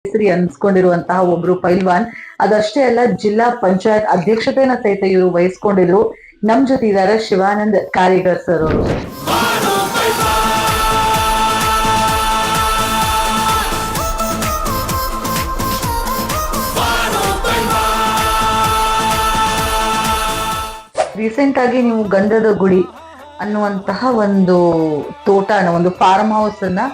ಹೆಸರಿ ಅನ್ಸ್ಕೊಂಡಿರುವಂತಹ ಒಬ್ರು ಪೈಲ್ವಾನ್. ಅದಷ್ಟೇ ಅಲ್ಲ, ಜಿಲ್ಲಾ ಪಂಚಾಯತ್ ಅಧ್ಯಕ್ಷತೆಯನ್ನ ಸಹಿತ ಇವರು ವಹಿಸ್ಕೊಂಡಿದ್ರು. ನಮ್ ಜೊತೆ ಇದ್ದಾರೆ ಶಿವಾನಂದ್ ಕಾರಿಗರ್ ಸರ್ ಅವರು. ರೀಸೆಂಟ್ ಆಗಿ ನೀವು ಗಂಧದ ಗುಡಿ ಅನ್ನುವಂತಹ ಒಂದು ತೋಟನ, ಒಂದು ಫಾರ್ಮ್ ಹೌಸ್ ಅನ್ನ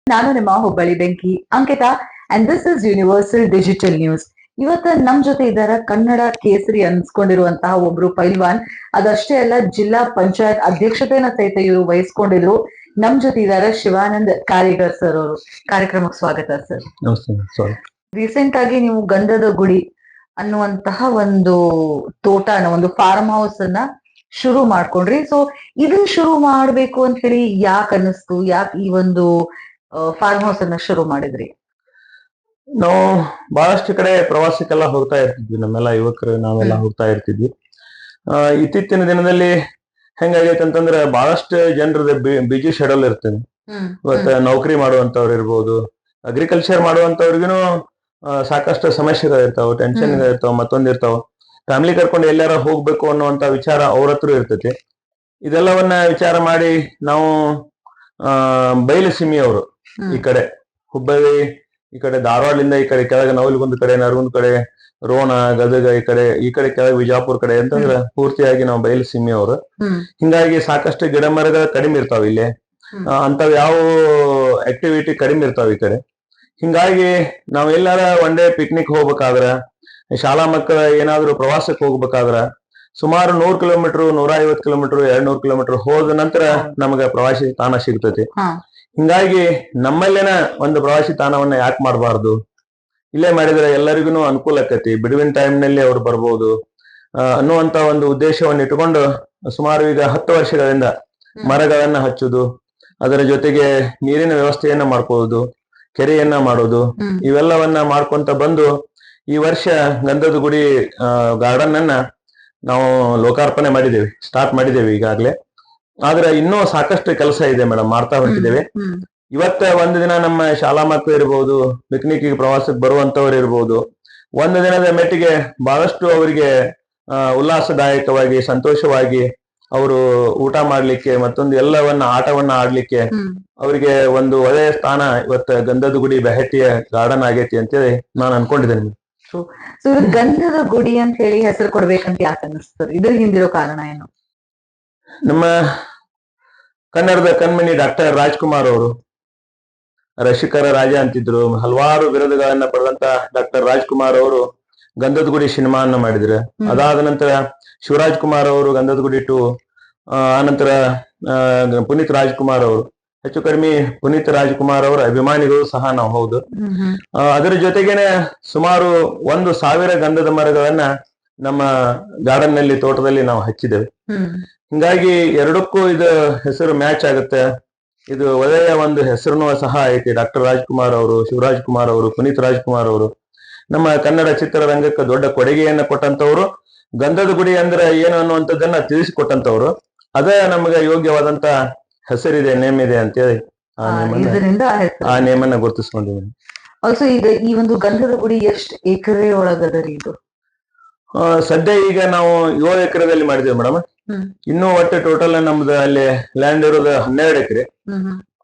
ನಾನು ನಿಮ್ಮ ಹುಬ್ಬಳ್ಳಿ ಬೆಂಕಿ Ankita, and this is universal digital news. ಇವತ್ತ ನಮ್ ಜೊತೆ ಇದ್ದಾರ ಕನ್ನಡ ಕೇಸರಿ ಅನ್ಸ್ಕೊಂಡಿರುವಂತಹ ಒಬ್ರು ಪೈಲ್ವಾನ್. ಅದಷ್ಟೇ ಅಲ್ಲ, ಜಿಲ್ಲಾ ಪಂಚಾಯತ್ ಅಧ್ಯಕ್ಷತೆಯನ್ನ ಸಹಿತ ಇವರು ವಹಿಸ್ಕೊಂಡಿದ್ರು. ನಮ್ ಜೊತೆ ಇದ್ದಾರೆ ಶಿವಾನಂದ್ ಕಾರಿಗರ್ ಸರ್ ಅವರು. ಕಾರ್ಯಕ್ರಮಕ್ಕೆ ಸ್ವಾಗತ ಸರ್. ರೀಸೆಂಟ್ ಆಗಿ ನೀವು ಗಂಧದ ಗುಡಿ ಅನ್ನುವಂತಹ ಒಂದು ತೋಟನ, ಒಂದು ಫಾರ್ಮ್ ಹೌಸ್ ಅನ್ನ ಶುರು ಮಾಡ್ಕೊಂಡ್ರಿ. ಸೊ ಇದನ್ನ ಶುರು ಮಾಡ್ಬೇಕು ಅಂತ ಹೇಳಿ ಯಾಕೆ ಅನ್ನಿಸ್ತು? ಯಾಕೆ ಈ ಒಂದು ಫಾರ್ಮ್ ಹೌಸ್ ಅನ್ನ ಶುರು ಮಾಡಿದ್ರಿ? ನಾವು ಬಹಳಷ್ಟು ಕಡೆ ಪ್ರವಾಸಕ್ಕೆಲ್ಲ ಹೋಗ್ತಾ ಇರ್ತಿದ್ವಿ. ನಮ್ಮೆಲ್ಲ ಯುವಕರು ನಾವೆಲ್ಲ ಹೋಗ್ತಾ ಇರ್ತಿದ್ವಿ. ಇತ್ತೀಚಿನ ದಿನದಲ್ಲಿ ಹೆಂಗಾಗೈತೆ ಅಂತಂದ್ರೆ ಬಹಳಷ್ಟು ಜನರದ ಬಿಜಿ ಶೆಡ್ಯೂಲ್ ಇರ್ತದೆ. ಇವತ್ತು ನೌಕರಿ ಮಾಡುವಂತವ್ರು ಇರ್ಬೋದು, ಅಗ್ರಿಕಲ್ಚರ್ ಮಾಡುವಂತವ್ರಿಗೂ ಸಾಕಷ್ಟು ಸಮಸ್ಯೆಗಳು ಇರ್ತಾವ, ಟೆನ್ಷನ್ ಇರ್ತಾವ, ಮತ್ತೊಂದಿರ್ತಾವ. ಫ್ಯಾಮಿಲಿ ಕರ್ಕೊಂಡು ಎಲ್ಲಾರ ಹೋಗ್ಬೇಕು ಅನ್ನುವಂತ ವಿಚಾರ ಅವ್ರ ಹತ್ರ ಇರ್ತೈತಿ. ಇದೆಲ್ಲವನ್ನ ವಿಚಾರ ಮಾಡಿ ನಾವು ಬಯಲುಸೀಮೆ ಅವರು ಈ ಕಡೆ ಹುಬ್ಬಳ್ಳಿ, ಈ ಕಡೆ ಧಾರವಾಡದಿಂದ ಈ ಕಡೆ ಕೆಳಗೆ ನವಲಗುಂದ ಕಡೆ, ನರಗುಂದ ಕಡೆ, ರೋಣ, ಗದಗ, ಈ ಕಡೆ ಕೆಳಗೆ ವಿಜಾಪುರ ಕಡೆ ಅಂತಂದ್ರೆ ಪೂರ್ತಿಯಾಗಿ ನಾವು ಬಯಲುಸೀಮೆ ಅವರು. ಹಿಂಗಾಗಿ ಸಾಕಷ್ಟು ಗಿಡ ಮರಗಳು ಕಡಿಮೆ ಇರ್ತಾವ ಇಲ್ಲಿ, ಅಂತವ್ ಯಾವ ಆಕ್ಟಿವಿಟಿ ಕಡಿಮೆ ಇರ್ತಾವ ಈ ಕಡೆ. ಹಿಂಗಾಗಿ ನಾವ್ ಎಲ್ಲಾರ ಒನ್ ಡೇ ಪಿಕ್ನಿಕ್ ಹೋಗ್ಬೇಕಾದ್ರ, ಶಾಲಾ ಮಕ್ಕಳ ಏನಾದ್ರು ಪ್ರವಾಸಕ್ಕೆ ಹೋಗ್ಬೇಕಾದ್ರ ಸುಮಾರು 100 ಕಿಲೋಮೀಟರ್, 150 ಕಿಲೋಮೀಟರ್, 200 ಕಿಲೋಮೀಟರ್ ಹೋದ ನಂತರ ನಮಗ ಪ್ರವಾಸಿ ತಾಣ ಸಿಗ್ತೈತಿ. ಹಿಂಗಾಗಿ ನಮ್ಮಲ್ಲೇನ ಒಂದು ಪ್ರವಾಸಿ ತಾಣವನ್ನ ಯಾಕೆ ಮಾಡಬಾರ್ದು, ಇಲ್ಲೇ ಮಾಡಿದ್ರೆ ಎಲ್ಲರಿಗೂ ಅನುಕೂಲ ಆಕತಿ, ಬಿಡುವಿನ ಟೈಮ್ ನಲ್ಲಿ ಅವ್ರು ಬರ್ಬೋದು ಅನ್ನುವಂತ ಒಂದು ಉದ್ದೇಶವನ್ನು ಇಟ್ಟುಕೊಂಡು ಸುಮಾರು ಈಗ 10 ವರ್ಷಗಳಿಂದ ಮರಗಳನ್ನ ಹಚ್ಚುದು, ಅದರ ಜೊತೆಗೆ ನೀರಿನ ವ್ಯವಸ್ಥೆಯನ್ನ ಮಾಡ್ಕೊಳ್ಳೋದು, ಕೆರೆಯನ್ನ ಮಾಡೋದು, ಇವೆಲ್ಲವನ್ನ ಮಾಡ್ಕೊಂತ ಬಂದು ಈ ವರ್ಷ ಗಂಧದ ಗುಡಿ ಗಾರ್ಡನ್ ಅನ್ನ ನಾವು ಲೋಕಾರ್ಪಣೆ ಮಾಡಿದ್ದೇವೆ, ಸ್ಟಾರ್ಟ್ ಮಾಡಿದ್ದೇವೆ ಈಗಾಗ್ಲೇ. ಆದ್ರೆ ಇನ್ನೂ ಸಾಕಷ್ಟು ಕೆಲಸ ಇದೆ ಮೇಡಮ್, ಮಾಡ್ತಾ ಹೊರಟಿದ್ದೇವೆ. ಇವತ್ತ ಒಂದು ದಿನ ನಮ್ಮ ಶಾಲಾ ಮಕ್ಕಳು ಇರ್ಬೋದು, ಪಿಕ್ನಿಕ್ ಪ್ರವಾಸಕ್ಕೆ ಬರುವಂತವ್ರು ಇರ್ಬೋದು, ಒಂದು ದಿನದ ಮೆಟ್ಟಿಗೆ ಬಹಳಷ್ಟು ಅವರಿಗೆ ಉಲ್ಲಾಸದಾಯಕವಾಗಿ, ಸಂತೋಷವಾಗಿ ಅವರು ಊಟ ಮಾಡ್ಲಿಕ್ಕೆ, ಮತ್ತೊಂದು ಎಲ್ಲವನ್ನ ಆಟವನ್ನ ಆಡ್ಲಿಕ್ಕೆ ಅವರಿಗೆ ಒಂದು ಒಳ್ಳೆಯ ಸ್ಥಾನ ಇವತ್ತು ಗಂಧದ ಗುಡಿ ಬೆಹಟ್ಟಿಯ ಗಾರ್ಡನ್ ಆಗೈತಿ ಅಂತೇಳಿ ನಾನು ಅನ್ಕೊಂಡಿದ್ದೇನೆ. ಸೊ ಗಂಧದ ಗುಡಿ ಅಂತ ಹೇಳಿ ಹೆಸರು ಕೊಡ್ಬೇಕಂತ ಯಾಕೆ ಅನಿಸ್ತದೆ? ಇದ್ರ ಹಿಂದಿರೋ ಕಾರಣ ಏನು? ನಮ್ಮ ಕನ್ನಡದ ಕಣ್ಮಣಿ ಡಾಕ್ಟರ್ ರಾಜ್ಕುಮಾರ್ ಅವರು, ರಸಿಕರ ರಾಜ ಅಂತಿದ್ರು, ಹಲವಾರು ಬಿರುದುಗಳನ್ನ ಪಡೆದಂತ ಡಾಕ್ಟರ್ ರಾಜ್ಕುಮಾರ್ ಅವರು ಗಂಧದ ಗುಡಿ ಸಿನಿಮಾನ್ನ ಮಾಡಿದ್ರು. ಅದಾದ ನಂತರ ಶಿವರಾಜ್ ಕುಮಾರ್ ಅವರು ಗಂಧದ ಗುಡಿ 2, ಆನಂತರ ಪುನೀತ್ ರಾಜ್ಕುಮಾರ್ ಅವರು, ಹೆಚ್ಚು ಕಡಿಮೆ ಪುನೀತ್ ರಾಜ್ಕುಮಾರ್ ಅವರ ಅಭಿಮಾನಿಗಳು ಸಹ ನಾವು ಹೌದು. ಅದರ ಜೊತೆಗೇನೆ ಸುಮಾರು 1,000 ಗಂಧದ ಮರಗಳನ್ನ ನಮ್ಮ ಗಾರ್ಡನ್ ನಲ್ಲಿ, ತೋಟದಲ್ಲಿ ನಾವು ಹಚ್ಚಿದ್ದೇವೆ. ಹಿಂಗಾಗಿ ಎರಡಕ್ಕೂ ಇದು ಹೆಸರು ಮ್ಯಾಚ್ ಆಗುತ್ತೆ. ಇದು ಒಳ್ಳೆಯ ಒಂದು ಹೆಸರುನು ಸಹ ಐತಿ. ಡಾಕ್ಟರ್ ರಾಜ್ಕುಮಾರ್ ಅವರು, ಶಿವರಾಜ್ ಕುಮಾರ್ ಅವರು, ಪುನೀತ್ ರಾಜ್ಕುಮಾರ್ ಅವರು ನಮ್ಮ ಕನ್ನಡ ಚಿತ್ರರಂಗಕ್ಕೆ ದೊಡ್ಡ ಕೊಡುಗೆಯನ್ನ ಕೊಟ್ಟಂತವ್ರು. ಗಂಧದ ಗುಡಿ ಅಂದ್ರೆ ಏನು ಅನ್ನುವಂಥದ್ದನ್ನ ತಿಳಿಸಿಕೊಟ್ಟಂತವ್ರು. ಅದೇ ನಮಗೆ ಯೋಗ್ಯವಾದಂತ ಹೆಸರಿದೆ, ನೇಮ್ ಇದೆ ಅಂತೇಳಿ ಆ ನೇಮನ್ನ ಗುರುತಿಸ್ಕೊಂಡಿದ್ದೀನಿ. ಆಲ್ಸೋ ಈಗ ಈ ಒಂದು ಗಂಧದ ಗುಡಿ ಎಷ್ಟು ಎಕರೆ ಒಳಗದರಿ ಇದು? ಸದ್ಯ ಈಗ ನಾವು 7 ಎಕರೆದಲ್ಲಿ ಮಾಡಿದ್ದೇವೆ ಮೇಡಮ್. ಇನ್ನೂ ಒಟ್ಟು ಟೋಟಲ್ ನಮ್ದು ಅಲ್ಲಿ ಲ್ಯಾಂಡ್ ಇರೋದು 12 ಎಕರೆ.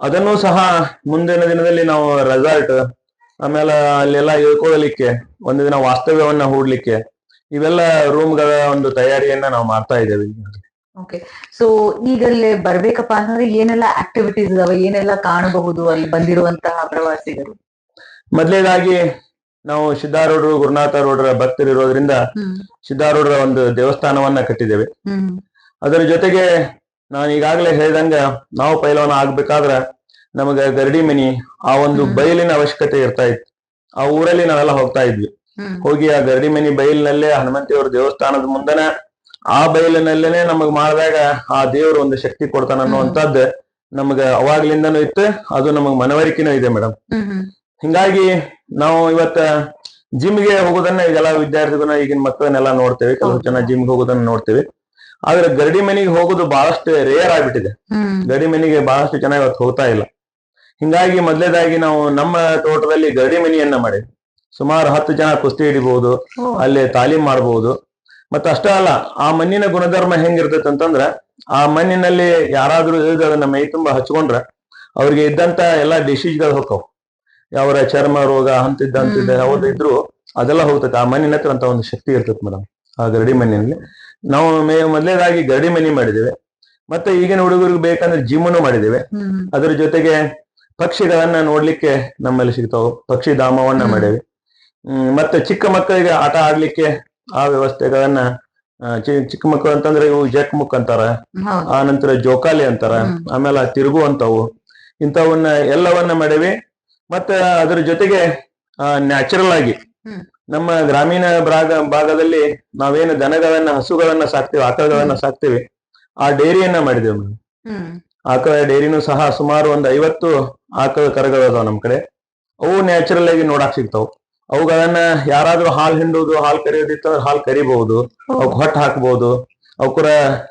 ಅದನ್ನು ಸಹ ಮುಂದಿನ ದಿನದಲ್ಲಿ ನಾವು ರೆಸಾರ್ಟ್, ಆಮೇಲೆ ಅಲ್ಲೆಲ್ಲ ಇಳ್ಕೊಳ್ಳಲಿಕ್ಕೆ ಒಂದು ದಿನ ವಾಸ್ತವ್ಯವನ್ನ ಹೂಡ್ಲಿಕ್ಕೆ ಇವೆಲ್ಲ ರೂಮ್ಗಳ ಒಂದು ತಯಾರಿಯನ್ನ ನಾವು ಮಾಡ್ತಾ ಇದ್ದೇವೆ. ಓಕೆ, ಸೊ ಈಗಲ್ಲೇ ಬರ್ಬೇಕಪ್ಪ ಅಂತಂದ್ರೆ ಏನೆಲ್ಲ ಆಕ್ಟಿವಿಟೀಸ್ ಇದಾವೆ, ಏನೆಲ್ಲ ಕಾಣಬಹುದು ಅಲ್ಲಿ ಬಂದಿರುವಂತಹ ಪ್ರವಾಸಿಗರು? ಮೊದಲೇದಾಗಿ ನಾವು ಸಿದ್ಧಾರೂಢರು ಗುರುನಾಥರೂಢರ ಭಕ್ತರು ಇರೋದ್ರಿಂದ ಸಿದ್ಧಾರೂಢರ ಒಂದು ದೇವಸ್ಥಾನವನ್ನ ಕಟ್ಟಿದ್ದೇವೆ. ಅದರ ಜೊತೆಗೆ ನಾನು ಈಗಾಗಲೇ ಹೇಳಿದಂಗ ನಾವು ಪೈಲವಾನ ಆಗ್ಬೇಕಾದ್ರ ನಮಗ ಗರಡಿ ಮನಿ, ಆ ಒಂದು ಬಯಲಿನ ಅವಶ್ಯಕತೆ ಇರ್ತಾ ಇತ್ತು. ಆ ಊರಲ್ಲಿ ನಾವೆಲ್ಲ ಹೋಗ್ತಾ ಇದ್ವಿ. ಹೋಗಿ ಆ ಗರಡಿ ಮನಿ ಬಯಲಿನಲ್ಲೇ ಹನುಮಂತಿಯವ್ರ ದೇವಸ್ಥಾನದ ಮುಂದನ ಆ ಬಯಲಿನಲ್ಲೇನೆ ನಮಗ್ ಮಾಡಿದಾಗ ಆ ದೇವರು ಒಂದು ಶಕ್ತಿ ಕೊಡ್ತಾನ ಅನ್ನುವಂಥದ್ದು ನಮಗ ಅವಾಗ್ಲಿಂದನೂ ಇತ್ತು. ಅದು ನಮಗ್ ಮನವರಿಕೆನೂ ಇದೆ ಮೇಡಮ್. ಹಿಂಗಾಗಿ ನಾವು ಇವತ್ತ ಜಿಮ್ಗೆ ಹೋಗೋದನ್ನ ಈಗೆಲ್ಲ ವಿದ್ಯಾರ್ಥಿಗಳನ್ನ ಈಗಿನ ಮಕ್ಕಳನ್ನೆಲ್ಲ ನೋಡ್ತೇವೆ, ಕೆಲವು ಜನ ಜಿಮ್ಗೆ ಹೋಗೋದನ್ನ ನೋಡ್ತೇವೆ. ಆದ್ರೆ ಗರಡಿ ಮನೆಗೆ ಹೋಗೋದು ಬಹಳಷ್ಟು ರೇರ್ ಆಗ್ಬಿಟ್ಟಿದೆ. ಗರಡಿ ಮನೆಗೆ ಬಹಳಷ್ಟು ಜನ ಇವತ್ತು ಹೋಗ್ತಾ ಇಲ್ಲ. ಹಿಂಗಾಗಿ ಮೊದಲೇದಾಗಿ ನಾವು ನಮ್ಮ ತೋಟದಲ್ಲಿ ಗರಡಿ ಮನೆಯನ್ನ ಮಾಡಿದ್ವಿ. ಸುಮಾರು 10 ಜನ ಕುಸ್ತಿ ಹಿಡಿಬಹುದು, ಅಲ್ಲಿ ತಾಲೀಮ್ ಮಾಡಬಹುದು. ಮತ್ತ ಅಷ್ಟೇ ಅಲ್ಲ, ಆ ಮಣ್ಣಿನ ಗುಣಧರ್ಮ ಹೆಂಗಿರ್ತೈತೆ ಅಂತಂದ್ರ ಆ ಮಣ್ಣಿನಲ್ಲಿ ಯಾರಾದ್ರೂ ಇಳಿದು ಅದನ್ನ ಮೈ ತುಂಬಾ ಹಚ್ಕೊಂಡ್ರ ಅವ್ರಿಗೆ ಇದ್ದಂತ ಎಲ್ಲಾ ಡಿಸೀಸ್ಗಳು ಹೋಗ್ತಾವ. ಯಾವ ಚರ್ಮ ರೋಗ ಅಂತಿದ್ದ ಯಾವ್ದು ಇದ್ರು ಅದೆಲ್ಲ ಹೋಗ್ತೈತೆ. ಆ ಮಣ್ಣಿನ ಹತ್ರ ಅಂತ ಒಂದು ಶಕ್ತಿ ಇರ್ತೈತೆ ಮೇಡಮ್. ಆ ಗರಡಿ ಮಣ್ಣಿನಲ್ಲಿ ನಾವು ಮೊದಲೇದಾಗಿ ಗರಡಿ ಮನಿ ಮಾಡಿದ್ದೇವೆ. ಮತ್ತೆ ಈಗಿನ ಹುಡುಗರಿಗೆ ಬೇಕಂದ್ರೆ ಜಿಮ್ನು ಮಾಡಿದ್ದೇವೆ. ಅದ್ರ ಜೊತೆಗೆ ಪಕ್ಷಿಗಳನ್ನ ನೋಡ್ಲಿಕ್ಕೆ ನಮ್ಮಲ್ಲಿ ಸಿಗ್ತಾವ, ಪಕ್ಷಿ ಧಾಮವನ್ನ ಮಾಡೇವಿ. ಮತ್ತೆ ಚಿಕ್ಕ ಮಕ್ಕಳಿಗೆ ಆಟ ಆಡ್ಲಿಕ್ಕೆ ಆ ವ್ಯವಸ್ಥೆಗಳನ್ನ, ಚಿಕ್ಕ ಮಕ್ಕಳು ಅಂತಂದ್ರೆ ಇವು ಜಕ್ ಮುಕ್ ಅಂತಾರ, ಆ ನಂತರ ಜೋಕಾಲಿ ಅಂತಾರ, ಆಮೇಲೆ ತಿರುಗುವಂತವು, ಇಂಥವನ್ನ ಎಲ್ಲವನ್ನ ಮಾಡೇವಿ. ಮತ್ತೆ ಅದ್ರ ಜೊತೆಗೆ ನ್ಯಾಚುರಲ್ ಆಗಿ ನಮ್ಮ ಗ್ರಾಮೀಣ ಭಾಗದಲ್ಲಿ ನಾವೇನು ದನಗಳನ್ನ, ಹಸುಗಳನ್ನ ಸಾಕ್ತಿವಿ, ಆಕಳಗಳನ್ನ ಸಾಕ್ತಿವಿ, ಆ ಡೇರಿಯನ್ನ ಮಾಡಿದೇವೆ ಮೇಡಮ್. ಆಕಳ ಡೇರಿನೂ ಸಹ ಸುಮಾರು ಒಂದು 50 ಆಕಳ ಕರಗಳು ಅದಾವ ನಮ್ ಕಡೆ. ಅವು ನ್ಯಾಚುರಲ್ ಆಗಿ ನೋಡಾಕ್ ಸಿಗ್ತಾವ. ಅವುಗಳನ್ನ ಯಾರಾದ್ರೂ ಹಾಲು ಹಿಂಡುವುದು, ಹಾಲು ಕರಿಯೋದಿತ್ತಂದ್ರೆ ಹಾಲು ಕರಿಬಹುದು, ಅವಕ್ ಹೊಟ್ಟು ಹಾಕ್ಬಹುದು, ಅವಕರ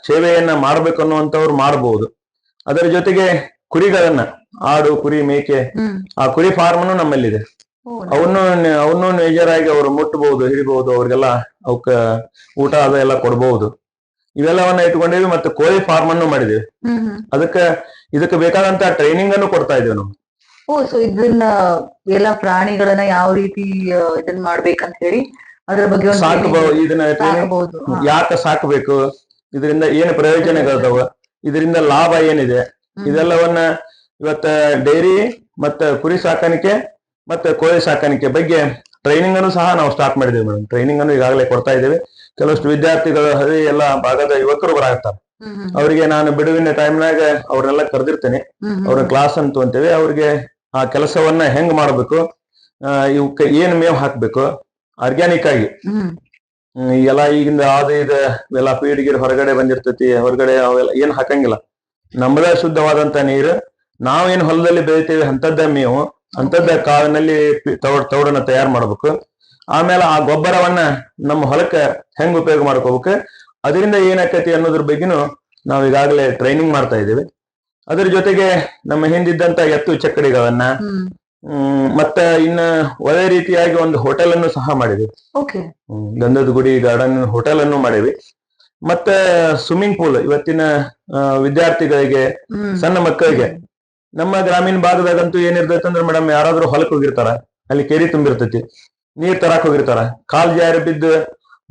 ಸೇವೆಯನ್ನ ಮಾಡ್ಬೇಕು ಅನ್ನುವಂಥವ್ರು ಮಾಡ್ಬಹುದು. ಅದರ ಜೊತೆಗೆ ಕುರಿಗಳನ್ನ, ಆಡು, ಕುರಿ, ಮೇಕೆ, ಆ ಕುರಿ ಫಾರ್ಮ್ನು ನಮ್ಮಲ್ಲಿದೆ. ಅವನು ಮೇಜರಾಗಿ ಅವರು ಮುಟ್ಟಬಹುದು, ಹಿಡಿಬಹುದು, ಅವ್ರಿಗೆಲ್ಲ ಅವಕ್ಕ ಊಟ ಅದೆಲ್ಲ ಕೊಡ್ಬಹುದು. ಇವೆಲ್ಲವನ್ನ ಇಟ್ಕೊಂಡೇವಿ. ಮತ್ತೆ ಕೋಳಿ ಫಾರ್ಮ್ ಅನ್ನು ಮಾಡಿದೇವಿ. ಇದಕ್ಕೆ ಬೇಕಾದಂತ ಟ್ರೈನಿಂಗ್ ಅನ್ನು ಕೊಡ್ತಾ ಇದ್ದೇವೆ ನಾವು. ಸೊ ಇದನ್ನ ಎಲ್ಲ ಪ್ರಾಣಿಗಳನ್ನ ಯಾವ ರೀತಿ ಇದನ್ನ ಮಾಡ್ಬೇಕಂತ ಹೇಳಿ ಅದ್ರ ಬಗ್ಗೆ ಸಾಕಬಹುದು. ಇದನ್ನ ಟ್ರೈನಿಂಗ್ ಯಾಕೆ ಸಾಕಬೇಕು, ಇದರಿಂದ ಏನು ಪ್ರಯೋಜನಗಳದಾವ, ಇದರಿಂದ ಲಾಭ ಏನಿದೆ, ಇದೆಲ್ಲವನ್ನ ಇವತ್ತ ಡೈರಿ ಮತ್ತೆ ಕುರಿ ಸಾಕಾಣಿಕೆ ಮತ್ತೆ ಕೋಳಿ ಸಾಕಾಣಿಕೆ ಬಗ್ಗೆ ಟ್ರೈನಿಂಗ್ ಅನ್ನು ಸಹ ನಾವು ಸ್ಟಾರ್ಟ್ ಮಾಡಿದ್ದೇವೆ ಮೇಡಮ್. ಟ್ರೈನಿಂಗ್ ಅನ್ನು ಈಗಾಗಲೇ ಕೊಡ್ತಾ ಇದ್ದೇವೆ. ಕೆಲವಷ್ಟು ವಿದ್ಯಾರ್ಥಿಗಳು ಅದೇ ಎಲ್ಲ ಭಾಗದ ಯುವಕರು ಬರಾಗ್ತಾರೆ. ಅವರಿಗೆ ನಾನು ಬಿಡುವಿನ ಟೈಮ್ನಾಗ ಅವ್ರನ್ನೆಲ್ಲ ಕರೆದಿರ್ತೇನೆ. ಅವ್ರ ಕ್ಲಾಸ್ ಅಂತ ಅಂತೇವೆ. ಅವ್ರಿಗೆ ಆ ಕೆಲಸವನ್ನ ಹೆಂಗ್ ಮಾಡ್ಬೇಕು, ಇವಕ್ಕೆ ಏನ್ ಮೇವ್ ಹಾಕ್ಬೇಕು, ಆರ್ಗ್ಯಾನಿಕ್ ಆಗಿ ಎಲ್ಲ ಈಗಿಂದ ಅದು ಇದು ಎಲ್ಲ ಪೀಡಿಗೆ ಹೊರಗಡೆ ಬಂದಿರ್ತೈತಿ, ಹೊರಗಡೆ ಅವೆಲ್ಲ ಏನ್ ಹಾಕಂಗಿಲ್ಲ. ನಮ್ಮದ ಶುದ್ಧವಾದಂತ ನೀರು, ನಾವೇನ್ ಹೊಲದಲ್ಲಿ ಬೆಳಿತೇವೆ ಅಂತದ್ದ ಮೇವು, ಅಂತದ್ದ ಕಾಳಿನಲ್ಲಿ ತೌಡನ್ನ ತಯಾರು ಮಾಡ್ಬೇಕು. ಆಮೇಲೆ ಆ ಗೊಬ್ಬರವನ್ನ ನಮ್ಮ ಹೊಲಕ್ಕೆ ಹೆಂಗ್ ಉಪಯೋಗ ಮಾಡ್ಕೋಬೇಕು, ಅದರಿಂದ ಏನಾಕತಿ ಅನ್ನೋದ್ರ ಬಗ್ಗೆನು ನಾವು ಈಗಾಗಲೇ ಟ್ರೈನಿಂಗ್ ಮಾಡ್ತಾ ಇದ್ದೇವೆ. ಅದ್ರ ಜೊತೆಗೆ ನಮ್ಮ ಹಿಂದಿದ್ದಂತ ಎತ್ತು ಚಕ್ಕಡಿಗಳನ್ನ, ಮತ್ತೆ ಇನ್ನ ಒಳ್ಳೆ ರೀತಿಯಾಗಿ ಒಂದು ಹೋಟೆಲ್ ಅನ್ನು ಸಹ ಮಾಡಿದ್ವಿ. ಗಂಧದ ಗುಡಿ ಗಾರ್ಡನ್ ಹೋಟೆಲ್ ಅನ್ನು ಮಾಡಿವಿ. ಮತ್ತೆ ಸ್ವಿಮ್ಮಿಂಗ್ ಪೂಲ್ ಇವತ್ತಿನ ವಿದ್ಯಾರ್ಥಿಗಳಿಗೆ, ಸಣ್ಣ ಮಕ್ಕಳಿಗೆ, ನಮ್ಮ ಗ್ರಾಮೀಣ ಭಾಗದಾಗಂತೂ ಏನಿರ್ತೈತೆ ಅಂದ್ರೆ ಮೇಡಮ್, ಯಾರಾದ್ರೂ ಹೊಲಕ್ ಹೋಗಿರ್ತಾರ, ಅಲ್ಲಿ ಕೆರಿ ತುಂಬಿರ್ತೈತಿ, ನೀರ್ ತರಾಕ್ ಹೋಗಿರ್ತಾರ, ಕಾಲ್ ಜಾರಿ ಬಿದ್ದು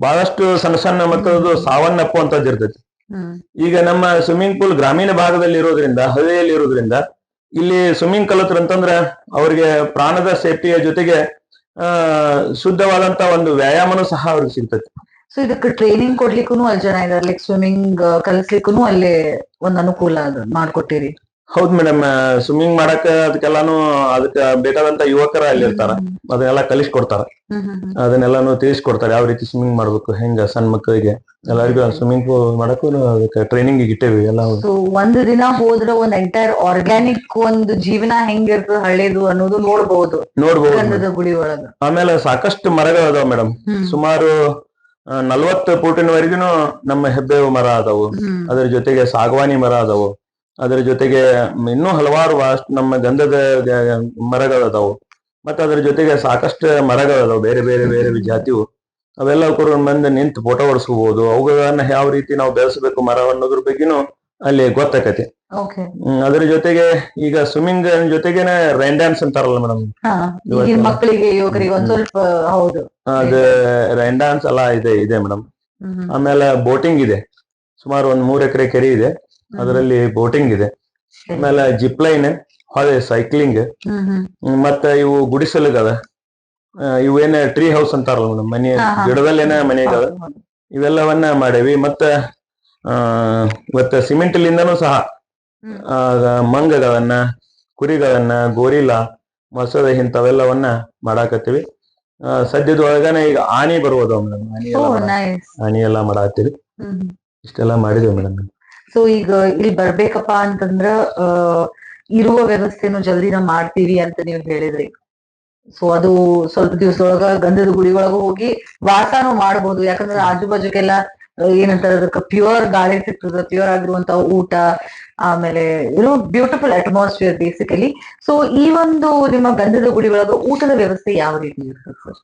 ಬಹಳಷ್ಟು ಸಣ್ಣ ಸಣ್ಣ ಮಕ್ಕಳದು ಸಾವನ್ನಪ್ಪುವಂತದ್ದು ಇರ್ತೈತಿ. ಈಗ ನಮ್ಮ ಸ್ವಿಮ್ಮಿಂಗ್ ಪೂಲ್ ಗ್ರಾಮೀಣ ಭಾಗದಲ್ಲಿ ಇರೋದ್ರಿಂದ, ಹಳ್ಳಿಯಲ್ಲಿ ಇರೋದ್ರಿಂದ, ಇಲ್ಲಿ ಸ್ವಿಮ್ಮಿಂಗ್ ಕಲಿತ್ರ ಅಂತಂದ್ರ ಅವ್ರಿಗೆ ಪ್ರಾಣದ ಸೇಫ್ಟಿಯ ಜೊತೆಗೆ ಶುದ್ಧವಾದಂತ ಒಂದು ವ್ಯಾಯಾಮನೂ ಸಹ ಅವ್ರಿಗೆ ಸಿಗ್ತೈತಿ. ಸೊ ಇದಕ್ಕೆ ಟ್ರೈನಿಂಗ್ ಕೊಡ್ಲಿಕ್ಕೂ ಅಲ್ಲಿ ಜನ ಇದಾರೆ, ಲೈಕ್ ಸ್ವಿಮ್ಮಿಂಗ್ ಕಲಿಸ್ಲಿಕ್ಕೂ ಅಲ್ಲಿ ಒಂದ್ ಅನುಕೂಲ ಮಾಡ್ಕೊಟ್ಟಿರಿ? ಹೌದ್ ಮೇಡಮ್. ಸ್ವಿಮ್ಮಿಂಗ್ ಮಾಡಕ ಅದಕ್ಕೆಲ್ಲಾನು ಅದಕ್ಕೆ ಬೇಕಾದಂತ ಯುವಕರ ಅಲ್ಲಿ ಇರ್ತಾರ, ಅದನ್ನೆಲ್ಲ ಕಲಿಸ್ಕೊಡ್ತಾರ, ಅದನ್ನೆಲ್ಲಾನು ತಿಳಿಸ್ಕೊಡ್ತಾರೆ ಯಾವ ರೀತಿ ಸ್ವಿಮ್ಮಿಂಗ್ ಮಾಡ್ಬೇಕು, ಹೆಂಗ ಸಣ್ಣ ಮಕ್ಕಳಿಗೆ ಎಲ್ಲರಿಗೂ ಸ್ವಿಮ್ಮಿಂಗ್ ಮಾಡಕ್ಕೂ ಅದಕ್ಕೆ ಟ್ರೈನಿಂಗ್ ಇಟ್ಟೇವಿ ಎಲ್ಲ. ಒಂದು ದಿನ ಹೋದ್ರೆ ಒಂದ್ ಎಂಟೈರ್ ಆರ್ಗ್ಯಾನಿಕ್ ಒಂದು ಜೀವನ ಹೆಂಗಿರ್ತದೆ ಹಳ್ಳೇದು ಅನ್ನೋದು ನೋಡ್ಬಹುದು. ಗುಡಿ ಒಳಗ ಆಮೇಲೆ ಸಾಕಷ್ಟು ಮರಗಳು ಅದಾವ ಮೇಡಮ್. ಸುಮಾರು 40 ಫೂಟಿನವರೆಗೂ ನಮ್ಮ ಹೆಬ್ಬೇವು ಮರ ಅದಾವು. ಅದ್ರ ಜೊತೆಗೆ ಸಾಗವಾನಿ ಮರ ಅದಾವು. ಅದರ ಜೊತೆಗೆ ಇನ್ನೂ ಹಲವಾರು ನಮ್ಮ ಗಂಧದ ಮರಗಳು ಅದಾವು. ಮತ್ತೆ ಅದ್ರ ಜೊತೆಗೆ ಸಾಕಷ್ಟು ಮರಗಳು ಅದಾವು, ಬೇರೆ ಬೇರೆ ಬೇರೆ ಜಾತಿವು. ಅವೆಲ್ಲ ಮಂದಿ ನಿಂತು ಫೋಟೋ ಹೊಡ್ಸ್ಕೋಬಹುದು. ಅವುಗಳನ್ನ ಯಾವ ರೀತಿ ನಾವು ಬೆಳೆಸಬೇಕು ಮರ ಅನ್ನೋದ್ರ ಬಗ್ಗೆನೂ ಅಲ್ಲಿ ಗೊತ್ತಾಕತಿ. ಓಕೆ. ಅದ್ರ ಜೊತೆಗೆ ಈಗ ಸ್ವಿಮ್ಮಿಂಗ್ ಜೊತೆಗೇನೆ ರೈನ್ ಡ್ಯಾನ್ಸ್ ಅಂತಾರಲ್ಲ ಮೇಡಮ್, ಹಾ, ಈಗಿನ ಮಕ್ಕಳಿಗೆ ಯುವಕರಿಗೆ ಒಂದ್ ಸ್ವಲ್ಪ ಹೌದು. ಅದು ರೈನ್ ಡ್ಯಾನ್ಸ್ ಎಲ್ಲ ಇದೆ ಮೇಡಮ್. ಹ್ಮ್ ಆಮೇಲೆ ಬೋಟಿಂಗ್ ಇದೆ, ಸುಮಾರು ಒಂದ್ 3 ಎಕರೆ ಕೆರೆ ಇದೆ, ಅದರಲ್ಲಿ ಬೋಟಿಂಗ್ ಇದೆ. ಆಮೇಲೆ ಜಿಪ್ ಲೈನ್, ಹೊಳೆ ಸೈಕ್ಲಿಂಗ್, ಮತ್ತೆ ಇವು ಗುಡಿಸಲುಗದ, ಇವೇನ ಟ್ರೀ ಹೌಸ್ ಅಂತಾರಲ್ಲ ಮೇಡಮ್, ಮನೆ ಗಿಡದಲ್ಲೇನ ಮನೆಗಳ, ಇವೆಲ್ಲವನ್ನ ಮಾಡೇವಿ. ಮತ್ತೆ ಇವತ್ತ ಸಿಮೆಂಟ್ ಲಿಂದನೂ ಸಹ ಮಂಗಗಳನ್ನ, ಕುರಿಗಳನ್ನ, ಗೋರಿಲ್ಲ, ಮೊಸಳೆ ಇಂಥವೆಲ್ಲವನ್ನ ಮಾಡಾಕತ್ತೀವಿ. ಸದ್ಯದೊಳಗನೆ ಈಗ ಆನಿ ಬರ್ಬೋದು ಮೇಡಮ್, ಆನಿ ಎಲ್ಲ ಮಾಡಾಕತ್ತೀವಿ. ಇಷ್ಟೆಲ್ಲ ಮಾಡಿದೇವೆ ಮೇಡಮ್. ಸೊ ಈಗ ಇಲ್ಲಿ ಬರ್ಬೇಕಪ್ಪ ಅಂತಂದ್ರ ಇರುವ ವ್ಯವಸ್ಥೆನು ಜಲ್ದಿ ನಾವು ಮಾಡ್ತೀವಿ ಅಂತ ನೀವು ಹೇಳಿದ್ರಿ. ಸೊ ಅದು ಸ್ವಲ್ಪ ದಿವಸದೊಳಗ ಗಂಧದ ಗುಡಿ ಒಳಗ ಹೋಗಿ ವಾಸನೂ ಮಾಡ್ಬೋದು, ಯಾಕಂದ್ರೆ ಆಜು ಬಾಜುಗೆಲ್ಲ ಏನಂತಾರೆ ಅದಕ್ಕೆ ಪ್ಯೂರ್ ಗಾಳಿ ಸಿಗ್ತದ, ಪ್ಯೂರ್ ಆಗಿರುವಂತ ಊಟ, ಆಮೇಲೆ ಬ್ಯೂಟಿಫುಲ್ ಅಟ್ಮಾಸ್ಫಿಯರ್ ಬೇಸಿಕಲಿ. ಸೊ ಈ ಒಂದು ನಿಮ್ಮ ಗಂಧದ ಗುಡಿ ಒಳಗ ಊಟದ ವ್ಯವಸ್ಥೆ ಯಾವ ರೀತಿ ಇರ್ತದೆ ಸರ್?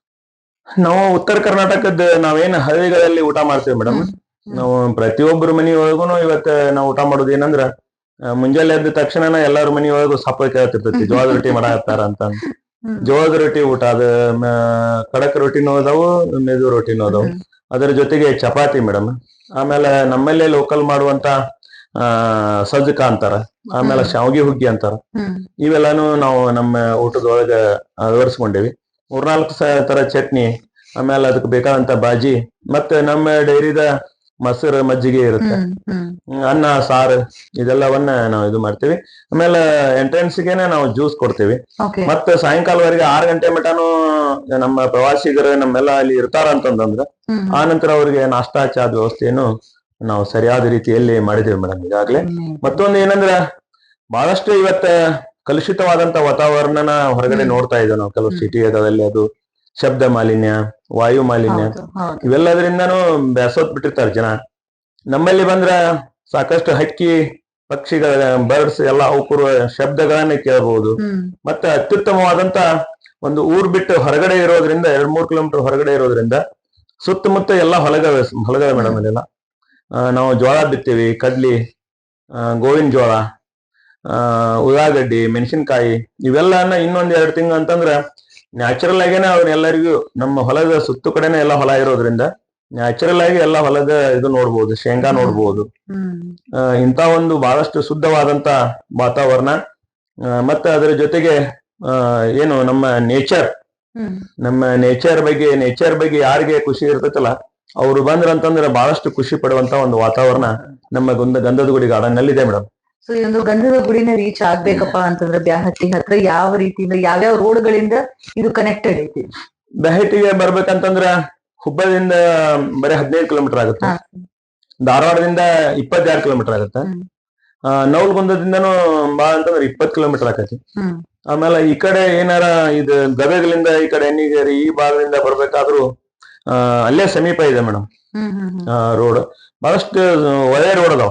ನಾವು ಉತ್ತರ ಕರ್ನಾಟಕದ ನಾವೇನ್ ಹಳ್ಳಿಗಳಲ್ಲಿ ಊಟ ಮಾಡ್ತೇವೆ ಮೇಡಮ್, ನಾವು ಪ್ರತಿಯೊಬ್ಬರು ಮನಿಯೊಳಗುನು ಇವತ್ತ ನಾವು ಊಟ ಮಾಡೋದು ಏನಂದ್ರ, ಮುಂಜಾನೆ ಎದ್ದ ತಕ್ಷಣ ಎಲ್ಲಾರ ಮನಿಯೊಳಗು ಸಪ್ಪ ಕೇಳ್ತಿರ್ತೈತಿ ಜೋಳದ ರೊಟ್ಟಿ ಮಾಡಾಕತ್ತಾರ ಅಂತ. ಜೋಳದ ರೊಟ್ಟಿ ಊಟ, ಅದ ಕಡಕ್ ರೊಟ್ಟಿನೂ ಅದಾವು, ಮೆದು ರೊಟ್ಟಿನೂ ಅದಾವು. ಅದರ ಜೊತೆಗೆ ಚಪಾತಿ ಮೇಡಮ್. ಆಮೇಲೆ ನಮ್ಮಲ್ಲೇ ಲೋಕಲ್ ಮಾಡುವಂತ ಸಜ್ಜಕ ಅಂತಾರ, ಆಮೇಲೆ ಶಾವ್ಗಿ ಹುಗ್ಗಿ ಅಂತಾರ. ಇವೆಲ್ಲಾನು ನಾವು ನಮ್ಮ ಊಟದೊಳಗ ಅಳವಡಿಸ್ಕೊಂಡೇವಿ. 4-4 ತರ ಚಟ್ನಿ, ಆಮೇಲೆ ಅದಕ್ಕೆ ಬೇಕಾದಂತ ಬಾಜಿ, ಮತ್ತೆ ನಮ್ಮ ಡೈರಿದ ಮೊಸರು ಮಜ್ಜಿಗೆ ಇರುತ್ತೆ, ಅನ್ನ ಸಾರು, ಇದೆಲ್ಲವನ್ನ ನಾವು ಇದು ಮಾಡ್ತೀವಿ. ಆಮೇಲೆ ಎಂಟ್ರೆನ್ಸ್ಗೆನೆ ನಾವು ಜ್ಯೂಸ್ ಕೊಡ್ತೀವಿ. ಮತ್ತೆ ಸಾಯಂಕಾಲವರೆಗೆ 6 ಗಂಟೆ ಮಟನು ನಮ್ಮ ಪ್ರವಾಸಿಗರು ನಮ್ಮೆಲ್ಲ ಅಲ್ಲಿ ಇರ್ತಾರ ಅಂತಂದ್ರೆ, ಆ ನಂತರ ಅವ್ರಿಗೆ ನಾಷ್ಟಾ ಚಾದ ವ್ಯವಸ್ಥೆಯನ್ನು ನಾವು ಸರಿಯಾದ ರೀತಿಯಲ್ಲಿ ಮಾಡಿದ್ದೇವೆ ಮೇಡಮ್ ಈಗಾಗ್ಲೇ. ಮತ್ತೊಂದು ಏನಂದ್ರ, ಬಹಳಷ್ಟು ಇವತ್ತ ಕಲುಷಿತವಾದಂತ ವಾತಾವರಣನ ಹೊರಗಡೆ ನೋಡ್ತಾ ಇದ್ದೇವೆ ನಾವು. ಕೆಲವು ಸಿಟಿಗಳಲ್ಲಿ ಅದು ಶಬ್ದ ಮಾಲಿನ್ಯ, ವಾಯು ಮಾಲಿನ್ಯ, ಇವೆಲ್ಲದರಿಂದನೂ ಬೇಸೋತ್ ಬಿಟ್ಟಿರ್ತಾರೆ ಜನ. ನಮ್ಮಲ್ಲಿ ಬಂದ್ರ ಸಾಕಷ್ಟು ಹಕ್ಕಿ ಪಕ್ಷಿಗಳ, ಬರ್ಡ್ಸ್ ಎಲ್ಲ ಅವಕುರು ಶಬ್ದಗಳನ್ನ ಕೇಳಬಹುದು. ಮತ್ತೆ ಅತ್ಯುತ್ತಮವಾದಂತ ಒಂದು ಊರ್ ಬಿಟ್ಟು ಹೊರಗಡೆ ಇರೋದ್ರಿಂದ, 2-3 ಕಿಲೋಮೀಟರ್ ಹೊರಗಡೆ ಇರೋದ್ರಿಂದ ಸುತ್ತಮುತ್ತ ಎಲ್ಲ ಹೊಲಗಳ ಮೇಡಮ್. ಅಲ್ಲೆಲ್ಲ ನಾವು ಜೋಳ ಬಿತ್ತೀವಿ, ಕಡ್ಲಿ, ಗೋವಿನ ಜೋಳ, ಉಳ್ಳಾಗಡ್ಡಿ, ಮೆಣಸಿನ್ಕಾಯಿ, ಇವೆಲ್ಲನ ಇನ್ನೊಂದ್ 2 ತಿಂಗಳು ಅಂತಂದ್ರ ನ್ಯಾಚುರಲ್ ಆಗೇನೆ ಅವ್ರೆಲ್ಲರಿಗೂ ನಮ್ಮ ಹೊಲದ ಸುತ್ತು ಕಡೆನೆ ಎಲ್ಲ ಹೊಲ ಇರೋದ್ರಿಂದ ನ್ಯಾಚುರಲ್ ಆಗಿ ಎಲ್ಲ ಹೊಲದ ಇದು ನೋಡ್ಬೋದು, ಶೇಂಗಾ ನೋಡ್ಬೋದು. ಇಂಥ ಒಂದು ಬಹಳಷ್ಟು ಶುದ್ಧವಾದಂತ ವಾತಾವರಣ. ಮತ್ತೆ ಅದರ ಜೊತೆಗೆ ಏನು ನಮ್ಮ ನೇಚರ್ ಬಗ್ಗೆ ಯಾರಿಗೆ ಖುಷಿ ಇರ್ತೈತಲ್ಲ, ಅವ್ರು ಬಂದ್ರಂತಂದ್ರೆ ಬಹಳಷ್ಟು ಖುಷಿ ಪಡುವಂತ ಒಂದು ವಾತಾವರಣ ನಮ್ಮ ಗಂಧದ ಗುಡಿ ಗಾರ್ಡನ್ ನಲ್ಲಿ ಇದೆ ಮೇಡಮ್. ಸೊ ಈ ಒಂದು ಗಂಧದ ಗುಡಿನ ರೀಚ್ ಆಗ್ಬೇಕಪ್ಪ ಅಂತಂದ್ರೆ ಬ್ಯಾಹಟ್ಟಿ ಹತ್ರ ಯಾವ ರೀತಿಯಿಂದ, ಯಾವ್ಯಾವ ರೋಡ್ಗಳಿಂದ ಇದು ಕನೆಕ್ಟೆಡ್ ಐತಿ? ಬ್ಯಾಹಟ್ಟಿಗೆ ಬರ್ಬೇಕಂತಂದ್ರ ಹುಬ್ಬಳ್ಳಿಯಿಂದ ಬರೀ 15 ಕಿಲೋಮೀಟರ್ ಆಗುತ್ತೆ, ಧಾರವಾಡದಿಂದ 26 ಕಿಲೋಮೀಟರ್ ಆಗುತ್ತೆ, ನವಲಗುಂದದಿಂದನೂ ಬಾ ಅಂತಂದ್ರೆ 20 ಕಿಲೋಮೀಟರ್ ಆಕತಿ. ಆಮೇಲೆ ಈ ಕಡೆ ಏನಾರ ಇದು ಗದಗಲಿಂದ ಈ ಕಡೆ ಎಣ್ಣಿಗೇರಿ ಈ ಭಾಗದಿಂದ ಬರ್ಬೇಕಾದ್ರೂ ಅಲ್ಲೇ ಸಮೀಪ ಇದೆ ಮೇಡಮ್ ರೋಡ್. ಬಹಳಷ್ಟು ಒಳ್ಳೆ ರೋಡ್ ಅದಾವ,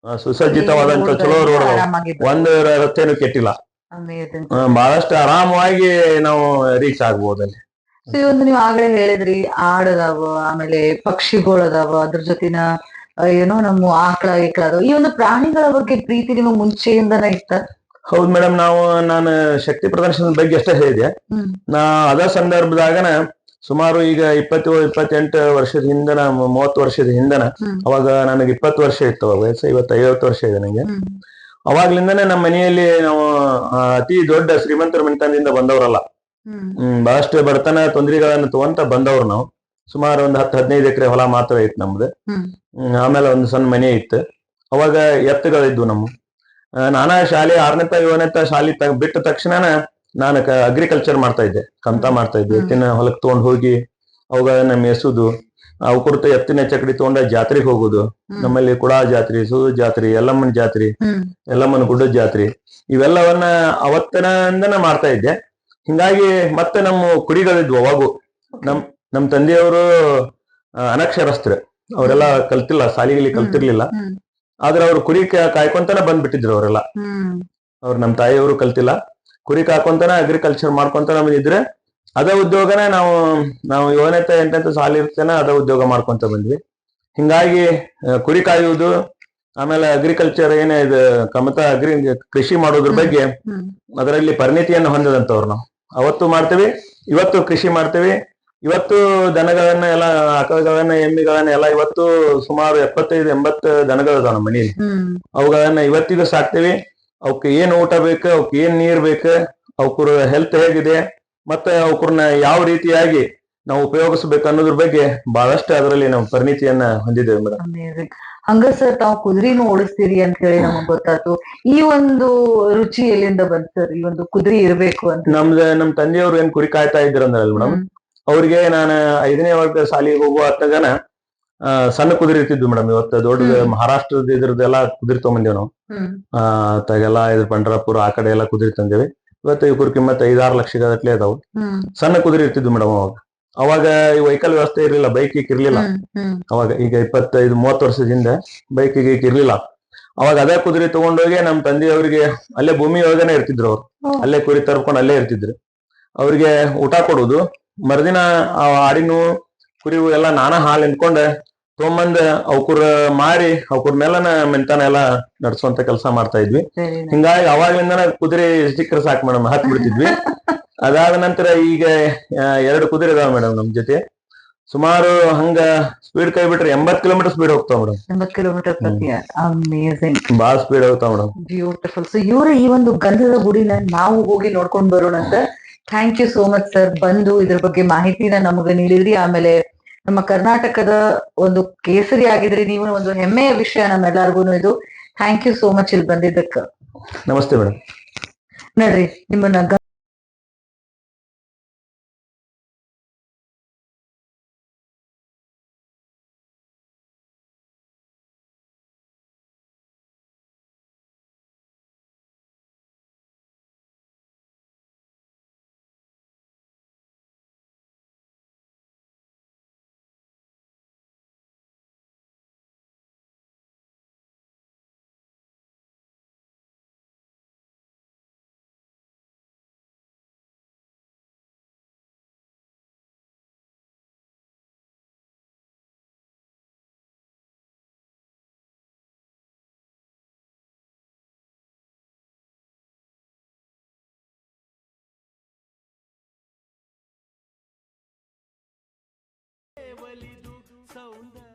ಸುಸಜ್ಜಿತವಾದಂತ ಚಲೋ ರೋಡ್ ಅದಾವ, ಒಂದು ರಸ್ತೆನೂ ಕೆಟ್ಟಿಲ್ಲ. ಬಹಳಷ್ಟು ಆರಾಮವಾಗಿ ನಾವು ರೀಚ್ ಆಗ್ಬೋದು ಅಲ್ಲಿ. ಸೊ ಈ ಒಂದು ನೀವು ಆಗ್ಲೇ ಹೇಳಿದ್ರಿ ಆಡದಾವ, ಆಮೇಲೆ ಪಕ್ಷಿಗಳದಾವ, ಅದ್ರ ಜೊತಿನ ಏನೋ ನಮ್ಮ ಆಕಳ ಅದಾವ. ಈ ಒಂದು ಪ್ರಾಣಿಗಳ ಬಗ್ಗೆ ಪ್ರೀತಿ ನಿಮಗೆ ಮುಂಚೆಯಿಂದನ ಇತ್ತ? ಹೌದು ಮೇಡಮ್, ನಾನು ಶಕ್ತಿ ಪ್ರದರ್ಶನದ ಬಗ್ಗೆ ಅಷ್ಟೇ ಹೇಳಿದೆ. ನಾ ಅದ ಸಂದರ್ಭದಾಗನ ಸುಮಾರು ಈಗ 27-28 ವರ್ಷದ ಹಿಂದನ, 30 ವರ್ಷದ ಹಿಂದನ, ಅವಾಗ ನನಗೆ 20 ವರ್ಷ ಇತ್ತು ವಯಸ್ಸು, 50 ವರ್ಷ ಇದೆ ನನಗೆ. ಅವಾಗ್ಲಿಂದನೇ ನಮ್ಮ ಮನೆಯಲ್ಲಿ ನಾವು ಅತಿ ದೊಡ್ಡ ಶ್ರೀಮಂತರ ಮನೆತನದಿಂದ ಬಂದವರಲ್ಲ, ಬಹಳಷ್ಟು ಬಡತನ ತೊಂದರೆಗಳನ್ನ ತಗೊಂತ ಬಂದವ್ರು ನಾವು. ಸುಮಾರು ಒಂದು 10-15 ಎಕರೆ ಹೊಲ ಮಾತ್ರ ಇತ್ತು ನಮ್ದು. ಆಮೇಲೆ ಒಂದು ಸಣ್ಣ ಮನೆ ಇತ್ತು. ಅವಾಗ ಎತ್ತುಗಳಿದ್ವು ನಮ್ಮ. ನಾನಾ ಶಾಲೆ 6ನೇ-7ನೇ ಶಾಲೆ ಬಿಟ್ಟ ತಕ್ಷಣ ನಾನು ಅಗ್ರಿಕಲ್ಚರ್ ಮಾಡ್ತಾ ಇದ್ದೆ, ಕಮ್ತಾ ಮಾಡ್ತಾ ಇದ್ದೆ. ಎತ್ತಿನ ಹೊಲಕ್ ತಗೊಂಡ್ ಹೋಗಿ ಅವುಗಳನ್ನ ಮೇಸುದು, ಅವು ಕುರಿತ ಎತ್ತಿನ ಚಕಡಿ ತಗೊಂಡ ಜಾತ್ರೆಗೆ ಹೋಗುದು. ನಮ್ಮಲ್ಲಿ ಕುಡಾ ಜಾತ್ರೆ, ಸೂದು ಜಾತ್ರೆ, ಯಲ್ಲಮ್ಮನ ಜಾತ್ರೆ, ಯಲ್ಲಮ್ಮನ ಗುಡ್ಡದ ಜಾತ್ರೆ, ಇವೆಲ್ಲವನ್ನ ಅವತ್ತಿನಿಂದನ ಮಾಡ್ತಾ ಇದ್ದೆ. ಹಿಂಗಾಗಿ ಮತ್ತೆ ನಮ್ಮ ಕುರಿಗಳಿದ್ವು ಅವಾಗೂ. ನಮ್ ತಂದೆಯವರು ಅನಕ್ಷರಸ್ಥರು, ಅವರೆಲ್ಲ ಕಲ್ತಿಲ್ಲ, ಶಾಲೆಗಳಲ್ಲಿ ಕಲ್ತಿರ್ಲಿಲ್ಲ. ಆದ್ರೆ ಅವ್ರು ಕುರಿ ಕಾಯ್ಕೊಂತಾನೆ ಬಂದ್ಬಿಟ್ಟಿದ್ರು ಅವರೆಲ್ಲ. ಅವ್ರು ನಮ್ಮ ತಾಯಿಯವರು ಕಲ್ತಿಲ್ಲ, ಕುರಿ ಕಾಯ್ಕೊಂತಾನೆ ಅಗ್ರಿಕಲ್ಚರ್ ಮಾಡ್ಕೊಂತಾನೆ ಬಂದಿದ್ರೆ ಅದ ಉದ್ಯೋಗನ ನಾವು 7ನೇ-8ನೇ ಶಾಲೆ ಇರ್ತೇನೆ ಅದ ಉದ್ಯೋಗ ಮಾಡ್ಕೊಂತ ಬಂದ್ವಿ. ಹಿಂಗಾಗಿ ಕುರಿ ಕಾಯುವುದು, ಆಮೇಲೆ ಅಗ್ರಿಕಲ್ಚರ್ ಏನೇ ಇದು ಕೃಷಿ ಮಾಡೋದ್ರ ಬಗ್ಗೆ ಅದರಲ್ಲಿ ಪರಿಣಿತಿಯನ್ನು ಹೊಂದಿದಂತವ್ರು ನಾವು. ಅವತ್ತು ಮಾಡ್ತೀವಿ, ಇವತ್ತು ಕೃಷಿ ಮಾಡ್ತೀವಿ. ಇವತ್ತು ದನಗಳನ್ನ ಎಲ್ಲ ಆಕಳಗಳನ್ನ ಎಮ್ಮಿಗಳನ್ನ ಎಲ್ಲ ಇವತ್ತು ಸುಮಾರು 75-80 ದನಗಳಿದಾವ ನಮ್ಮ ಮನೇಲಿ. ಅವುಗಳನ್ನ ಇವತ್ತಿಗೂ ಸಾಕ್ತಿವಿ. ಅವಕ್ಕೆ ಏನ್ ಊಟ ಬೇಕು, ಅವಕ್ಕೆ ಏನ್ ನೀರ್ ಬೇಕು, ಅವಕರ ಹೆಲ್ತ್ ಹೇಗಿದೆ, ಮತ್ತೆ ಅವಕರನ್ನ ಯಾವ ರೀತಿಯಾಗಿ ನಾವು ಉಪಯೋಗಿಸ್ಬೇಕು ಅನ್ನೋದ್ರ ಬಗ್ಗೆ ಬಹಳಷ್ಟು ಅದರಲ್ಲಿ ನಾವು ಪರಿಣಿತಿಯನ್ನ ಹೊಂದಿದ್ದೇವೆ ಮೇಡಮ್. ಹಂಗ ಸರ್ ತಾವು ಕುದುರೆನೂ ಓಡಿಸ್ತೀರಿ ಅಂತ ಹೇಳಿ ನಮಗ್ ಗೊತ್ತಾಯ್ತು. ಈ ಒಂದು ರುಚಿ ಎಲ್ಲಿಂದ ಬಂತು ಸರ್, ಈ ಒಂದು ಕುದುರೆ ಇರ್ಬೇಕು ಅಂತ? ನಮ್ ತಂದೆಯವ್ರು ಏನ್ ಕುರಿ ಕಾಯ್ತಾ ಇದ್ರಂದ್ರಲ್ಲ ಮೇಡಮ್, ಅವ್ರಿಗೆ ನಾನು 5ನೇ ವರ್ಗ ಶಾಲೆಗೆ ಹೋಗುವ ಅತ್ತಗನ ಸಣ್ಣ ಕುದುರೆ ಇರ್ತಿದ್ವಿ ಮೇಡಮ್. ಇವತ್ತು ದೊಡ್ಡ ಮಹಾರಾಷ್ಟ್ರದ ಇದ್ರದ್ದೆಲ್ಲ ಕುದುರೆ ತಗೊಂಬಂದೇವ್ ನಾವು. ಅತ್ತಾಗೆಲ್ಲ ಇದು ಪಂಡ್ರಾಪುರ ಆ ಕಡೆ ಎಲ್ಲ ಕುದುರೆ ತಂದೇವಿ. ಇವತ್ತು ಇವ್ರ ಕಿಮ್ಮತ್ 5-6 ಲಕ್ಷ ಗಟ್ಲೆ ಅದಾವು. ಸಣ್ಣ ಕುದುರೆ ಇರ್ತಿದ್ವಿ ಮೇಡಮ್ ಅವಾಗ ಈ ವೆಹಿಕಲ್ ವ್ಯವಸ್ಥೆ ಇರ್ಲಿಲ್ಲ, ಬೈಕ್ ಇರ್ಲಿಲ್ಲ ಅವಾಗ. ಈಗ 25-30 ವರ್ಷದಿಂದ ಬೈಕ್ ಇರ್ಲಿಲ್ಲ. ಅವಾಗ ಅದೇ ಕುದುರೆ ತಗೊಂಡೋಗಿ ನಮ್ ತಂದೆಯವ್ರಿಗೆ ಅಲ್ಲೇ ಭೂಮಿ ಒಳಗನೆ ಇರ್ತಿದ್ರು ಅವ್ರು. ಅಲ್ಲೇ ಕುರಿ ತರ್ಕೊಂಡು ಅಲ್ಲೇ ಇರ್ತಿದ್ರು. ಅವ್ರಿಗೆ ಊಟ ಕೊಡುದು, ಮರುದಿನ ಆ ಆಡಿನು ಕುರಿ ಎಲ್ಲ ನಾನಾ ಹಾಲು ನಿಂತ್ಕೊಂಡ ತೊಗೊಂಬಂದ ಅವಕುರ ಮಾರಿ ಅವಕುರ ಮೇಲನ ಮೆಂತಾನ ಎಲ್ಲ ನಡ್ಸುವಂತ ಕೆಲಸ ಮಾಡ್ತಾ ಇದ್ವಿ. ಹಿಂಗಾಗಿ ಅವಾಗ್ಲಿಂದನ ಕುದುರೆ ಸಿಕ್ಕರೆ ಸಾಕು ಮೇಡಮ್, ಹತ್ ಬಿಡ್ತಿದ್ವಿ. ಅದಾದ ನಂತರ ಈಗ 2 ಕುದುರೆ ಇದಾವ ಮೇಡಮ್ ನಮ್ ಜೊತೆ. ಸುಮಾರು ಹಂಗ ಸ್ಪೀಡ್ ಕೈ ಬಿಟ್ರೆ 80 ಕಿಲೋಮೀಟರ್ ಸ್ಪೀಡ್ ಹೋಗ್ತಾವ ಮೇಡಮ್. 80 ಕಿಲೋಮೀಟರ್ ಪ್ರತಿ ಅಮೇಜಿಂಗ್, ಬಾಳ ಸ್ಪೀಡ್ ಹೋಗ್ತಾವ ಮೇಡಮ್. ಬ್ಯೂಟಿಫುಲ್. ಸೊ ಇವ್ರ ಈ ಒಂದು ಗಂಧದ ಗುಡಿನ ನಾವು ಹೋಗಿ ನೋಡ್ಕೊಂಡ್ ಬರೋಣ ಅಂತ. Thank you so much sir, ಬಂದು ಇದ್ರ ಬಗ್ಗೆ ಮಾಹಿತಿನ ನಮಗೆ ನೀಡಿದ್ರಿ. ಆಮೇಲೆ ನಮ್ಮ ಕರ್ನಾಟಕದ ಒಂದು ಕೇಸರಿ ಆಗಿದ್ರಿ ನೀವು, ಒಂದು ಹೆಮ್ಮೆಯ ವಿಷಯ ನಮ್ಮೆಲ್ಲರಿಗೂ ಇದು. ಥ್ಯಾಂಕ್ ಯು ಸೋ ಮಚ್ ಇಲ್ಲಿ ಬಂದಿದ್ದಕ್ಕ. ನಮಸ್ತೆ ಮೇಡಮ್. ನೋಡ್ರಿ ನಿಮ್ಮನ್ನ ಒಲಿದು ಸೌಂದರ್ಯ